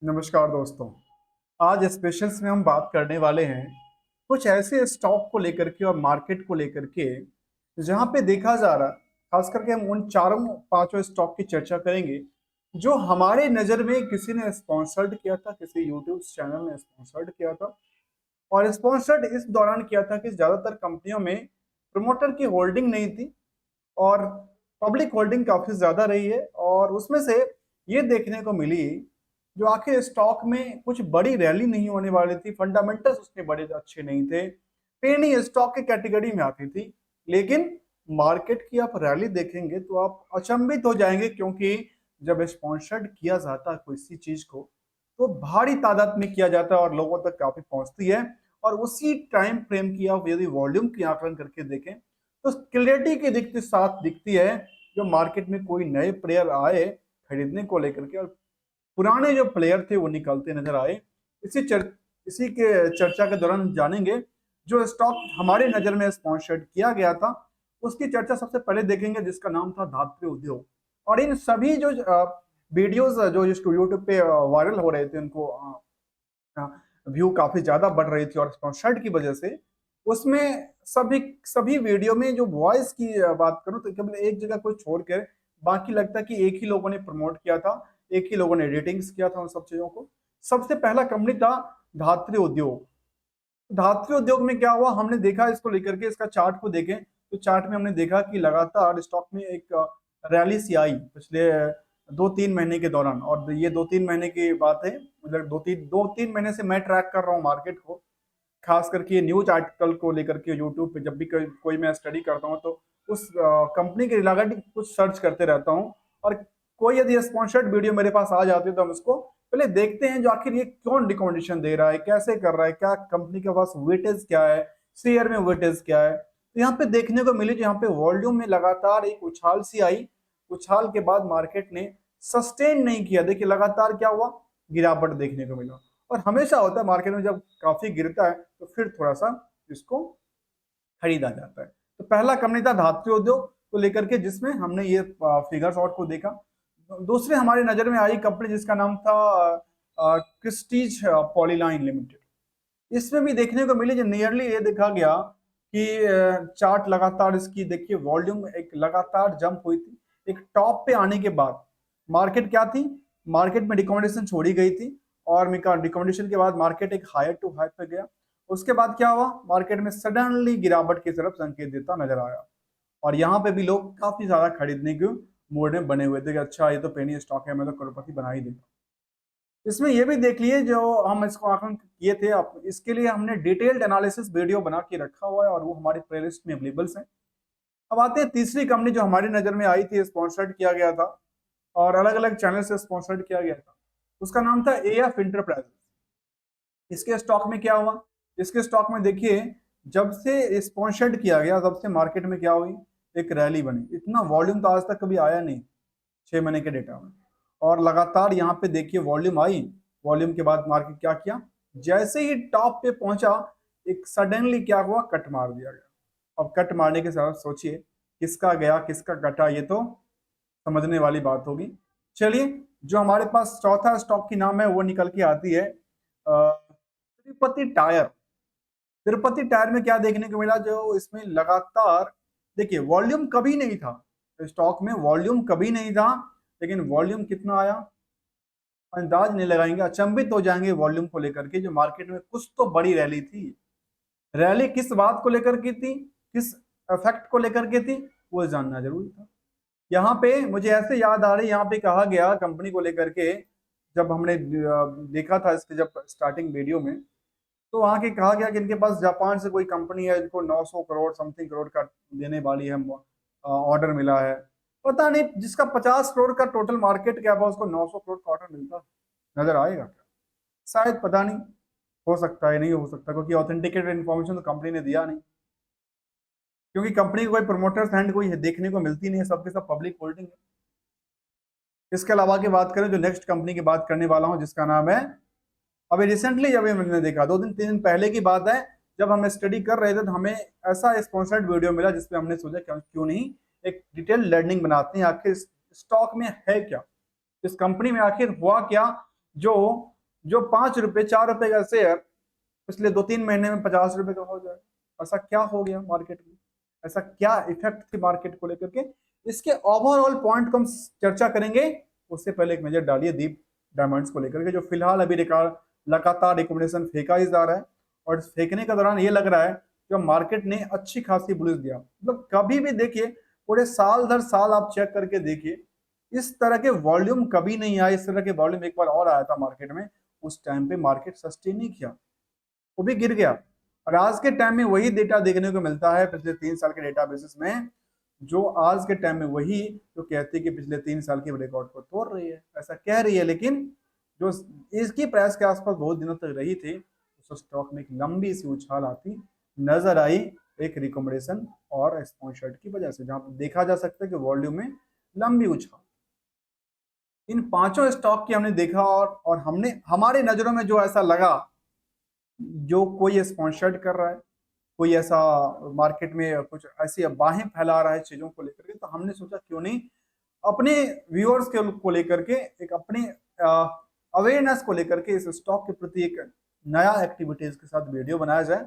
नमस्कार दोस्तों। आज स्पेशल्स में हम बात करने वाले हैं कुछ ऐसे स्टॉक को लेकर के और मार्केट को लेकर के जहां पे देखा जा रहा, खास करके हम उन चारों पांचों स्टॉक की चर्चा करेंगे जो हमारे नज़र में किसी ने स्पॉन्सर्ड किया था, किसी यूट्यूब चैनल ने स्पॉन्सर्ड किया था। और स्पॉन्सर्ड इस दौरान किया था कि ज़्यादातर कंपनियों में प्रमोटर की होल्डिंग नहीं थी और पब्लिक होल्डिंग काफ़ी ज़्यादा रही है। और उसमें से ये देखने को मिली जो आखिर स्टॉक में कुछ बड़ी रैली नहीं होने वाली थी, फंडामेंटल्स उसके बड़े अच्छे नहीं थे, पेनी स्टॉक की कैटेगरी में आती थी। लेकिन मार्केट की आप रैली देखेंगे तो आप अचंभित हो जाएंगे, क्योंकि जब स्पॉन्सर्ड किया जाता है किसी चीज को तो भारी तादाद में किया जाता है और लोगों तक काफी पहुंचती है। और उसी टाइम फ्रेम की आप यदि वॉल्यूम की आकलन करके देखें तो क्लियरिटी की दिखती साथ दिखती है जो मार्केट में कोई नए प्लेयर आए खरीदने को लेकर के, और पुराने जो प्लेयर थे वो निकलते नजर आए। इसी के चर्चा के दौरान जानेंगे जो स्टॉक हमारे नजर में स्पॉन्सर्ड किया गया था उसकी चर्चा सबसे पहले देखेंगे, जिसका नाम था धात्री उद्योग। और इन सभी जो वीडियोस जो यूट्यूब पे वायरल हो रहे थे, उनको व्यू काफी ज्यादा बढ़ रही थी और स्पॉन्सर्ड की वजह से उसमें सभी सभी वीडियो में जो वॉइस की बात करूं तो केवल एक जगह कोई छोड़ कर बाकी लगता है कि एक ही लोगों ने प्रमोट किया था, एक ही लोगों ने एडिटिंग्स किया था उन सब चीजों को। सबसे पहला कंपनी था धात्री उद्योग। धात्री उद्योग में क्या हुआ हमने देखा, इसको लेकर के इसका चार्ट को देखें तो चार्ट में हमने देखा कि लगातार स्टॉक में एक रैली सी आई पिछले 2-3 महीने के दौरान। और ये 2-3 महीने की बात है, मतलब 2-3 महीने से मैं ट्रैक कर रहा हूँ मार्केट को। खास करके ये न्यूज आर्टिकल को लेकर के यूट्यूब पे जब भी कोई मैं स्टडी करता हूँ तो उस कंपनी के रिलेटेड कुछ सर्च करते रहता हूँ। और कोई यदि स्पॉन्सर्ड वीडियो मेरे पास आ जाती है तो हम उसको पहले देखते हैं जो आखिर ये कौन रिकमेंडेशन दे रहा है, कैसे कर रहा है, क्या कंपनी के पास वेटेज क्या है, शेयर में वेटेज क्या है। तो यहाँ पे देखने को मिली, यहाँ पे वॉल्यूम में लगातार एक उछाल सी आई। उछाल के बाद मार्केट ने सस्टेन नहीं किया, देखिए लगातार क्या हुआ, गिरावट देखने को मिला। और हमेशा होता है मार्केट में जब काफी गिरता है तो फिर थोड़ा सा इसको खरीदा जाता है। तो पहला कंपनी था धात्री उद्योग को लेकर के जिसमें हमने ये फिगर्स आउट को देखा। दूसरे हमारी नजर में आई कंपनी जिसका नाम था क्रिस्टीज पॉलीलाइन लिमिटेड। इसमें भी देखने को मिली जो नियरली ये देखा गया कि चार्ट लगातार इसकी देखिए वॉल्यूम एक लगातार जंप हुई थी। एक टॉप पे आने के बाद मार्केट क्या थी, मार्केट में रिकमेंडेशन छोड़ी गई थी और रिकमेंडेशन के बाद मार्केट एक हायर टू हाई पे गया। उसके बाद क्या हुआ, मार्केट में सडनली गिरावट की तरफ संकेत देता नजर आया। और यहाँ पे भी लोग काफी ज्यादा खरीदने के मूड में बने हुए थे कि अच्छा ये तो पेनी स्टॉक है, मैं तो करोड़पति बना ही देगा। इसमें ये भी देख लिए जो हम इसको आकलन किए थे, आप इसके लिए हमने डिटेल्ड एनालिसिस वीडियो बना के रखा हुआ है और वो हमारी प्लेलिस्ट में अवेलेबल है। अब आते हैं तीसरी कंपनी जो हमारी नजर में आई थी, स्पॉन्सर्ड किया गया था और अलग अलग चैनल से स्पॉन्सर्ड किया गया था। उसका नाम था एएफ इंटरप्राइजेस। इसके स्टॉक में क्या हुआ, इसके स्टॉक में देखिए जब से स्पॉन्सर्ड किया गया तब से मार्केट में क्या हुई, एक रैली बनी। इतना वॉल्यूम तो आज तक कभी आया नहीं 6 महीने के डेटा में। और लगातार यहाँ पे देखिए वॉल्यूम आई, वॉल्यूम के बाद मार्केट क्या किया, जैसे ही टॉप पे पहुंचा एक सडनली क्या हुआ, कट मार दिया गया। अब कट मारने के साथ सोचिए किसका गया किसका कटा, ये तो समझने वाली बात होगी। चलिए, जो हमारे पास चौथा स्टॉक की नाम है वो निकल के आती है तिरुपति टायर। तिरुपति टायर में क्या देखने को मिला, जो इसमें लगातार देखिए वॉल्यूम कभी नहीं था, स्टॉक में वॉल्यूम कभी नहीं था, लेकिन वॉल्यूम कितना आया अंदाज नहीं लगाएंगे, अचंभित हो जाएंगे वॉल्यूम को लेकर के। जो मार्केट में कुछ तो बड़ी रैली थी, रैली किस बात को लेकर की थी, किस इफेक्ट को लेकर के थी, वो जानना जरूरी था। यहाँ पे मुझे ऐसे याद आ रही, यहाँ पे कहा गया कंपनी को लेकर के, जब हमने देखा था इसके जब स्टार्टिंग वीडियो में, तो वहां के कहा गया कि इनके पास जापान से कोई कंपनी है जिनको 900 करोड़ समथिंग करोड़ का देने वाली है, ऑर्डर मिला है। पता नहीं जिसका 50 करोड़ का टोटल मार्केट क्या हुआ उसको 900 करोड़ का ऑर्डर मिलता नजर आएगा क्या, शायद, पता नहीं, हो सकता है नहीं हो सकता, क्योंकि ऑथेंटिकेटेड इन्फॉर्मेशन तो कंपनी ने दिया नहीं, क्योंकि कंपनी को कोई प्रमोटर्स हैंड कोई देखने को मिलती नहीं है, सबके सब पब्लिक होल्डिंग है। इसके अलावा की बात करें जो नेक्स्ट कंपनी की बात करने वाला हूं जिसका नाम है, अभी रिसेंटली जब मैंने देखा 2 दिन 3 दिन पहले की बात है, जब हम स्टडी कर रहे थे तो हमें ऐसा स्पॉन्सर्ड वीडियो मिला जिसपे हमने सोचा क्यों नहीं एक डिटेल लर्निंग बनाते हैं, आखिर स्टॉक में है क्या, इस कंपनी में आखिर हुआ क्या, जो जो 5 रुपए 4 रुपए का शेयर पिछले 2-3 महीने में 50 रुपए का हो जाए। ऐसा क्या हो गया मार्केट में, ऐसा क्या इफेक्ट थी मार्केट को लेकर के, इसके ओवरऑल पॉइंट को हम चर्चा करेंगे। उससे पहले एक नजर डालिए दीप डायमंड्स को लेकर के, जो फिलहाल अभी लगातार रिकमेंडेशन फेंका ही जा रहा है, और इस फेंकने के दौरान ये लग रहा है कि मार्केट ने अच्छी खासी बुलिश दिया। मतलब कभी भी देखिए, पूरे साल दर साल आप चेक करके देखिए, इस तरह के वॉल्यूम कभी नहीं आए। इस तरह के वॉल्यूम एक बार और आया था मार्केट में, उस टाइम पे मार्केट सस्टेन नहीं किया, वो भी गिर गया। और आज के टाइम में वही डेटा देखने को मिलता है पिछले 3 साल के डेटा बेसिस में, जो आज के टाइम में वही जो कहती है कि पिछले 3 साल के रिकॉर्ड को तोड़ रही है, ऐसा कह रही है। लेकिन जो इसकी प्राइस के आसपास बहुत दिनों तक रही थी, उस स्टॉक में एक लंबी सी उछाल आती नजर आई, एक रिकमेंडेशन और स्पॉन्सर्ड की वजह से, जहां पर देखा जा सकता है कि वॉल्यूम में लंबी उछाल। इन पांचों स्टॉक की हमने देखा, और हमने हमारे नजरों में जो ऐसा लगा, जो कोई स्पॉन्सर्ड कर रहा है, कोई ऐसा मार्केट में कुछ ऐसी अफवाहें फैला रहा है चीजों को लेकर के, तो हमने सोचा क्यों नहीं अपने व्यूअर्स के को लेकर के, एक अपने अवेयरनेस को लेकर के इस स्टॉक के प्रति एक नया एक्टिविटीज के साथ वीडियो बनाया जाए,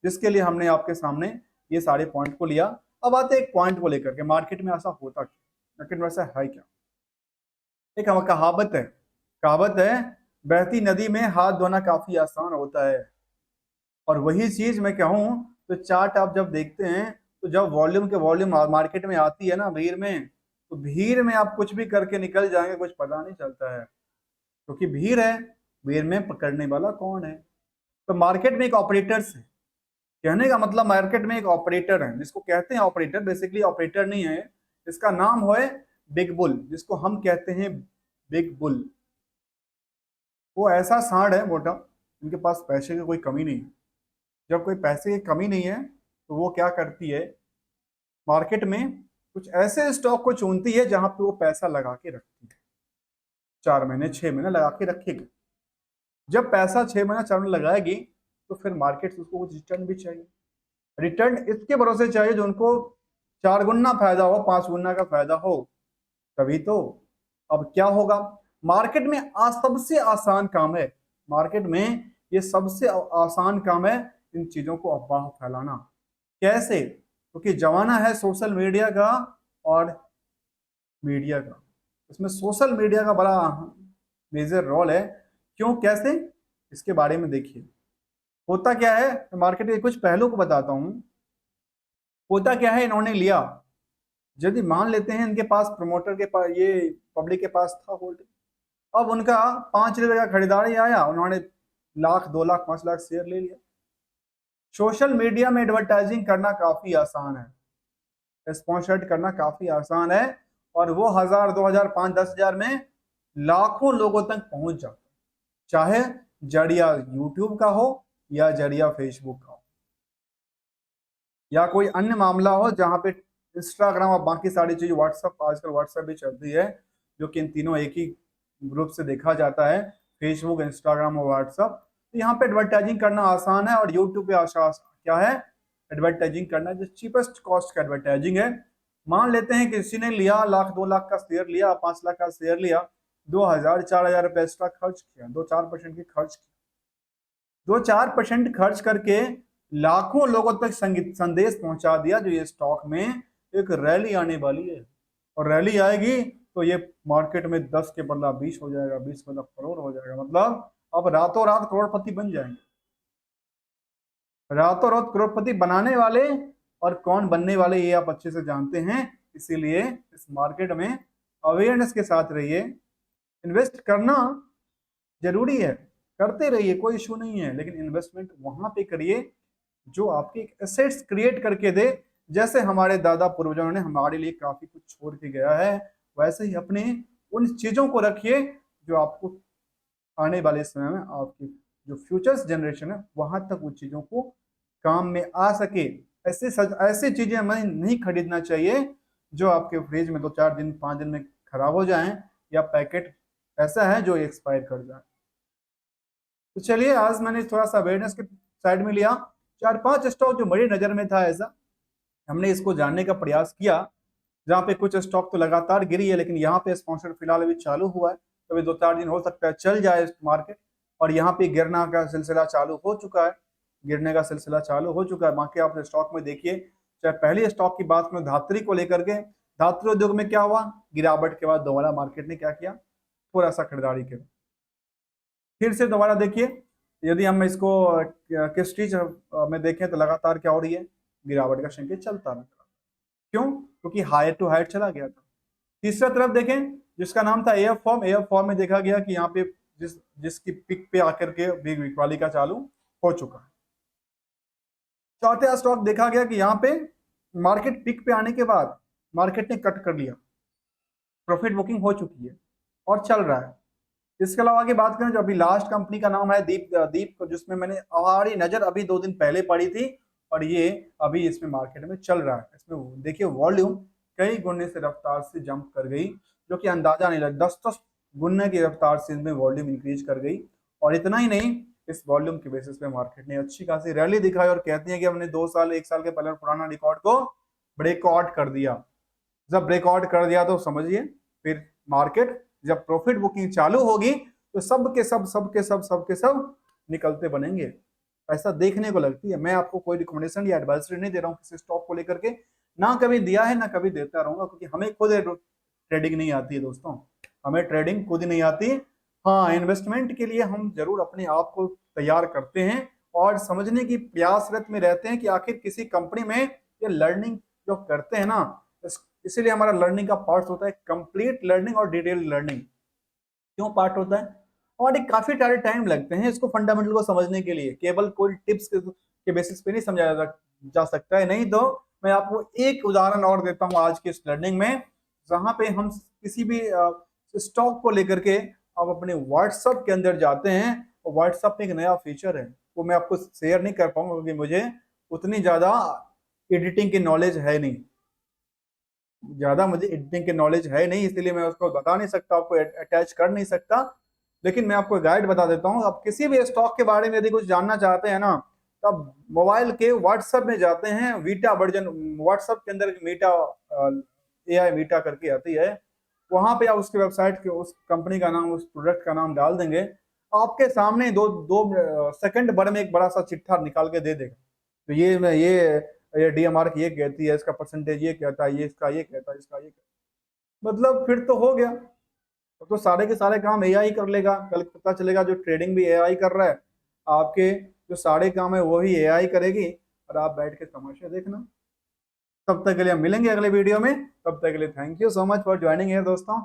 जिसके लिए हमने आपके सामने ये सारे पॉइंट को लिया। अब आते एक पॉइंट को लेकर के, मार्केट में ऐसा होता क्या, मार्केट में ऐसा है क्या। एक हम कहावत है, बहती नदी में हाथ धोना काफी आसान होता है। और वही चीज मैं कहूँ तो चार्ट आप जब देखते हैं, तो जब वॉल्यूम मार्केट में आती है ना भीड़ में, तो भीड़ में आप कुछ भी करके निकल जाएंगे, कुछ पता नहीं चलता है, क्योंकि भीड़ है, भीड़ में पकड़ने वाला कौन है। तो मार्केट में एक ऑपरेटर्स है, कहने का मतलब मार्केट में एक ऑपरेटर है, जिसको कहते हैं ऑपरेटर, बेसिकली ऑपरेटर नहीं है, इसका नाम है बिग बुल, जिसको हम कहते हैं बिग बुल। वो ऐसा सांड है मोटा, इनके पास पैसे की कोई कमी नहीं है। जब कोई पैसे की कमी नहीं है, तो वो क्या करती है, मार्केट में कुछ ऐसे स्टॉक को चुनती है जहां पे वो पैसा लगा के रखती है, 4 महीने 6 महीने लगा के रखेगी। जब पैसा 6 महीना 4 महीने लगाएगी, तो फिर मार्केट से उसको कुछ रिटर्न भी चाहिए। रिटर्न इसके भरोसे चाहिए जो उनको 4 गुना फायदा हो, 5 गुना का फायदा हो, तभी तो। अब क्या होगा, मार्केट में सबसे आसान काम है, मार्केट में ये सबसे आसान काम है इन चीजों को अफवाह फैलाना। कैसे, क्योंकि जमाना है सोशल मीडिया का और मीडिया का, इसमें सोशल मीडिया का बड़ा मेजर रोल है। क्यों, कैसे, इसके बारे में देखिए। होता क्या है, मार्केट के कुछ पहलू को बताता हूं। होता क्या है, इन्होंने लिया, यदि मान लेते हैं इनके पास प्रमोटर के पास, ये पब्लिक के पास था होल्डिंग, अब उनका 5 रुपए का खरीदारी आया, उन्होंने 1 लाख 2 लाख 5 लाख शेयर ले लिया। सोशल मीडिया में एडवर्टाइजिंग करना काफी आसान है, स्पॉन्सर्ड करना काफी आसान है, और वो 1000 2000 5 10,000 में लाखों लोगों तक पहुंच जाता है, चाहे जरिया यूट्यूब का हो या जरिया फेसबुक का हो, या कोई अन्य मामला हो जहां पे इंस्टाग्राम और बाकी सारी चीज, व्हाट्सएप, आजकल व्हाट्सएप भी चलती है, जो कि इन तीनों एक ही ग्रुप से देखा जाता है, फेसबुक, इंस्टाग्राम और व्हाट्सएप। तो यहाँ पे एडवर्टाइजिंग करना आसान है, और यूट्यूब पे आसान क्या है, एडवर्टाइजिंग करना, जो चीपेस्ट कॉस्ट का एडवर्टाइजिंग है। मान लेते हैं कि किसी ने लिया 1 लाख 2 लाख का शेयर लिया, 5 लाख का शेयर लिया, 2000 4000 रुपए एक्स्ट्रा खर्च किया, 2-4% की खर्च किया, 2-4% खर्च करके लाखों लोगों तक संदेश पहुंचा दिया, जो ये स्टॉक में एक रैली आने वाली है, और रैली आएगी तो ये मार्केट में 10 के बदला 20 हो जाएगा, 20 के बदला करोड़ हो जाएगा। मतलब अब रातों रात करोड़पति बन जाएंगे। रातों रात करोड़पति बनाने वाले और कौन बनने वाले, ये आप अच्छे से जानते हैं। इसीलिए इस मार्केट में अवेयरनेस के साथ रहिए, इन्वेस्ट करना जरूरी है, करते रहिए, कोई इशू नहीं है, लेकिन इन्वेस्टमेंट वहां पे करिए जो आपके एक एसेट्स क्रिएट करके दे। जैसे हमारे दादा पूर्वजों ने हमारे लिए काफी कुछ छोड़ के गया है, वैसे ही अपने उन चीजों को रखिए जो आपको आने वाले समय में आपकी जो फ्यूचर्स जनरेशन है, वहां तक उन चीजों को काम में आ सके। ऐसी चीजें हमें नहीं खरीदना चाहिए जो आपके फ्रिज में 2-4 दिन 5 दिन में खराब हो जाएं, या पैकेट ऐसा है जो एक्सपायर कर जाए। तो चलिए, आज मैंने थोड़ा सा अवेयरनेस के साइड में लिया, 4-5 स्टॉक जो मेरी नजर में था ऐसा, हमने इसको जानने का प्रयास किया, जहाँ पे कुछ स्टॉक तो लगातार गिरी है, लेकिन यहाँ पे स्पॉन्सर फिलहाल अभी चालू हुआ है, अभी 2-4 दिन हो सकता है चल जाए मार्केट, और यहाँ पे गिरना का सिलसिला चालू हो चुका है, गिरने का सिलसिला चालू हो चुका है। बाकी आप स्टॉक में देखिए, चाहे पहली स्टॉक की बात करें धात्री को लेकर के, धात्री उद्योग में क्या हुआ, गिरावट के बाद दोबारा मार्केट ने क्या किया, थोड़ा सा खरीदारी की, फिर से दोबारा देखिए, यदि हम इसको किस चीज में देखें तो लगातार क्या हो रही है, गिरावट का संकेत चलता रहा। क्यों? क्योंकि हायर टू हायर चला गया था। तीसरा तरफ देखें जिसका नाम था एएफ फॉर्म, एएफ फॉर्म में देखा गया कि यहाँ पे जिसकी पिक पे आकर के बिग बिकवाली का चालू हो चुका है। चौथे स्टॉक देखा गया कि यहाँ पे मार्केट पिक पे आने के बाद मार्केट ने कट कर लिया, प्रॉफिट बुकिंग हो चुकी है और चल रहा है। इसके अलावा आगे बात करें, जो अभी लास्ट कंपनी का नाम है दीप, जिसमें मैंने हमारी नजर अभी 2 दिन पहले पड़ी थी, और ये अभी इसमें मार्केट में चल रहा है। इसमें देखिए वॉल्यूम कई गुने से रफ्तार से जंप कर गई, जो कि अंदाजा नहीं लगा, 10-10 गुने की रफ्तार से इसमें वॉल्यूम इंक्रीज कर गई। और इतना ही नहीं, इस वॉल्यूम के बेसिस पे मार्केट ने अच्छी खासी रैली दिखाई और कहती है कि हमने 2 साल 1 साल के पहले पुराना रिकॉर्ड को ब्रेकआउट कर दिया। जब ब्रेकआउट कर दिया तो समझिए फिर मार्केट जब प्रॉफिट बुकिंग चालू होगी तो सबके सब निकलते बनेंगे। ऐसा देखने को लगती है। मैं आपको कोई रिकमेंडेशन या एडवाइजरी नहीं दे रहा हूँ किसी स्टॉक को लेकर के, ना कभी दिया है ना कभी देता रहूंगा, क्योंकि हमें खुद ट्रेडिंग नहीं आती है दोस्तों, हमें ट्रेडिंग खुद नहीं आती। हाँ, इन्वेस्टमेंट के लिए हम जरूर अपने आप को तैयार करते हैं और समझने की प्रयासरत में रहते हैं कि आखिर किसी कंपनी में ये लर्निंग जो करते हैं ना, इसीलिए हमारा लर्निंग का पार्ट होता है कंप्लीट लर्निंग और डिटेल लर्निंग। क्यों पार्ट होता है? और एक काफी सारे टाइम लगते हैं इसको फंडामेंटल को समझने के लिए, केवल कोई टिप्स के बेसिस पे नहीं समझाया जा सकता है। नहीं तो मैं आपको एक उदाहरण और देता हूं आज के इस लर्निंग में, जहां पे हम किसी भी स्टॉक को लेकर के आप अपने व्हाट्सएप के अंदर जाते हैं, और व्हाट्सएप में एक नया फीचर है, वो मैं आपको शेयर नहीं कर पाऊंगा क्योंकि मुझे उतनी ज्यादा एडिटिंग की नॉलेज है नहीं, ज्यादा मुझे एडिटिंग की नॉलेज है नहीं, इसलिए मैं उसको बता नहीं सकता, आपको अटैच कर नहीं सकता। लेकिन मैं आपको गाइड बता देता हूँ, आप किसी भी स्टॉक के बारे में यदि कुछ जानना चाहते हैं ना, तब मोबाइल के व्हाट्सएप में जाते हैं, वीटा वर्जन व्हाट्सएप के अंदर मीटा एआई वीटा करके आती है, वहां पे आप उसके वेबसाइट के उस कंपनी का नाम, उस प्रोडक्ट का नाम डाल देंगे, आपके सामने दो दो सेकंड भर में एक बड़ा सा चिट्ठा निकाल के दे देगा। तो ये डीएमआर की ये कहती है, इसका परसेंटेज ये कहता है, ये इसका ये कहता है, इसका ये कहता है। मतलब फिर तो हो गया, तो सारे के सारे काम एआई कर लेगा। कल पता चलेगा जो ट्रेडिंग भी एआई कर रहा है, आपके जो सारे काम है वही एआई करेगी, और आप बैठ के तमाशा देखना। तब तक के लिए हम मिलेंगे अगले वीडियो में, तब तक के लिए thank you so much for joining here दोस्तों।